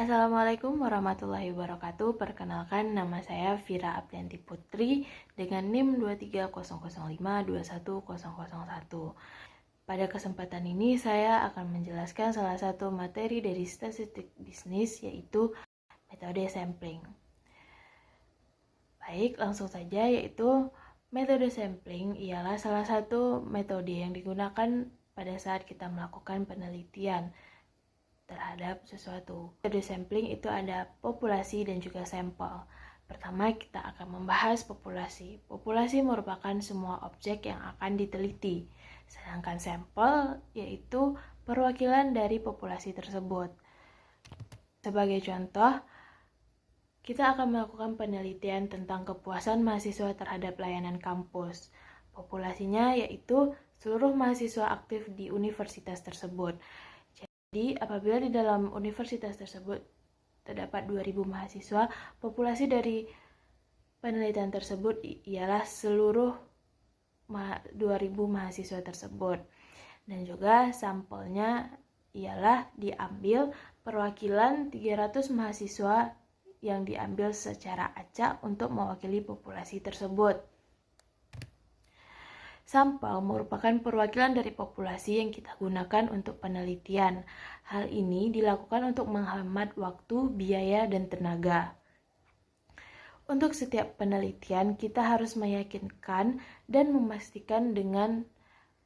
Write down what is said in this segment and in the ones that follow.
Assalamualaikum warahmatullahi wabarakatuh. Perkenalkan, nama saya Vira Aprianti Putri dengan NIM 230052101. Pada kesempatan ini saya akan menjelaskan salah satu materi dari statistik bisnis, yaitu metode sampling. Baik, langsung saja, yaitu metode sampling ialah salah satu metode yang digunakan pada saat kita melakukan penelitian terhadap sesuatu. Metode sampling itu ada populasi dan juga sampel. Pertama, kita akan membahas populasi. Populasi merupakan semua objek yang akan diteliti, sedangkan sampel yaitu perwakilan dari populasi tersebut. Sebagai contoh, kita akan melakukan penelitian tentang kepuasan mahasiswa terhadap layanan kampus. Populasinya yaitu seluruh mahasiswa aktif di universitas tersebut. Jadi, apabila di dalam universitas tersebut terdapat 2.000 mahasiswa, populasi dari penelitian tersebut ialah seluruh 2.000 mahasiswa tersebut. Dan juga sampelnya ialah diambil perwakilan 300 mahasiswa yang diambil secara acak untuk mewakili populasi tersebut. Sampel merupakan perwakilan dari populasi yang kita gunakan untuk penelitian. Hal ini dilakukan untuk menghemat waktu, biaya, dan tenaga. Untuk setiap penelitian, kita harus meyakinkan dan memastikan dengan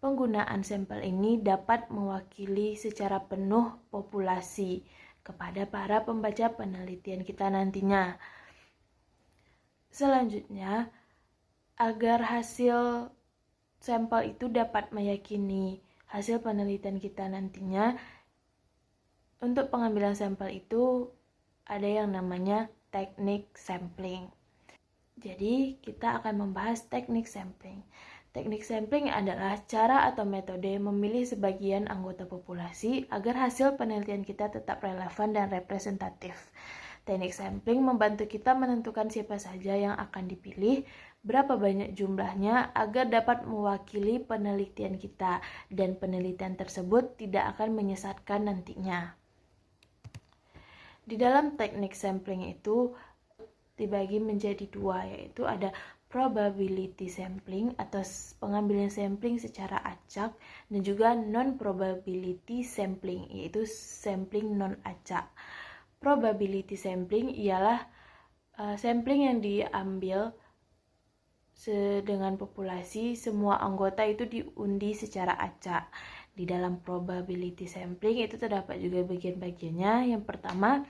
penggunaan sampel ini dapat mewakili secara penuh populasi kepada para pembaca penelitian kita nantinya. Selanjutnya, agar hasil sampel itu dapat meyakini hasil penelitian kita nantinya, untuk pengambilan sampel itu ada yang namanya teknik sampling. Jadi kita akan membahas teknik sampling. Teknik sampling adalah cara atau metode memilih sebagian anggota populasi agar hasil penelitian kita tetap relevan dan representatif. Teknik sampling membantu kita menentukan siapa saja yang akan dipilih, berapa banyak jumlahnya agar dapat mewakili penelitian kita, dan penelitian tersebut tidak akan menyesatkan nantinya. Di dalam teknik sampling itu dibagi menjadi dua, yaitu ada probability sampling atau pengambilan sampling secara acak, dan juga non-probability sampling, yaitu sampling non-acak. Probability sampling ialah sampling yang diambil dengan populasi, semua anggota itu diundi secara acak. Di dalam probability sampling itu terdapat juga bagian-bagiannya. Yang pertama,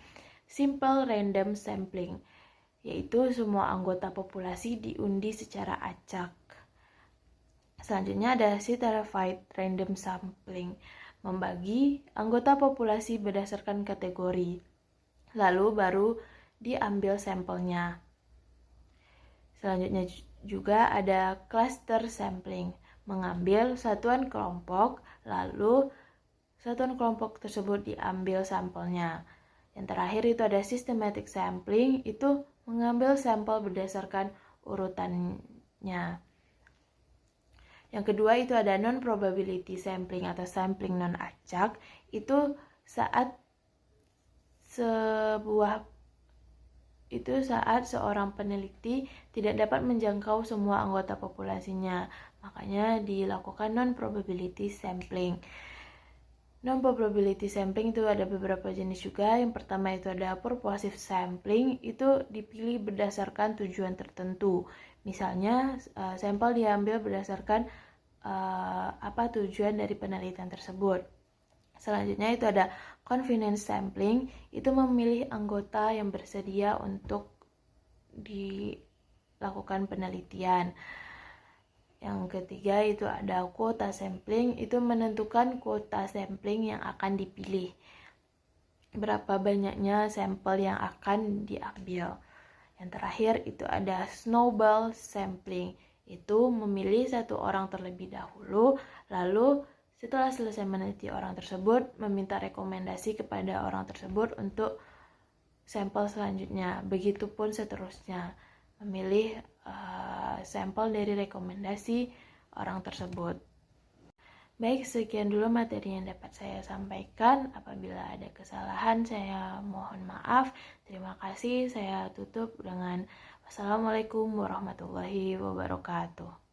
simple random sampling, yaitu semua anggota populasi diundi secara acak. Selanjutnya ada stratified random sampling, membagi anggota populasi berdasarkan kategori, lalu baru diambil sampelnya. Selanjutnya juga ada cluster sampling, mengambil satuan kelompok, lalu satuan kelompok tersebut diambil sampelnya. Yang terakhir itu ada systematic sampling, itu mengambil sampel berdasarkan urutannya. Yang kedua itu ada non-probability sampling atau sampling non-acak, itu saat seorang peneliti tidak dapat menjangkau semua anggota populasinya, makanya dilakukan non-probability sampling. Non-probability sampling itu ada beberapa jenis juga. Yang pertama itu ada purposive sampling, itu dipilih berdasarkan tujuan tertentu. Misalnya sampel diambil berdasarkan apa tujuan dari penelitian tersebut. Selanjutnya itu ada convenience sampling, itu memilih anggota yang bersedia untuk dilakukan penelitian. Yang ketiga itu ada quota sampling, itu menentukan kuota sampling yang akan dipilih, berapa banyaknya sampel yang akan diambil. Yang terakhir itu ada snowball sampling, itu memilih satu orang terlebih dahulu, lalu setelah selesai meneliti orang tersebut, meminta rekomendasi kepada orang tersebut untuk sampel selanjutnya. Begitupun seterusnya, memilih sampel dari rekomendasi orang tersebut. Baik, sekian dulu materi yang dapat saya sampaikan. Apabila ada kesalahan, saya mohon maaf. Terima kasih. Saya tutup dengan wassalamualaikum warahmatullahi wabarakatuh.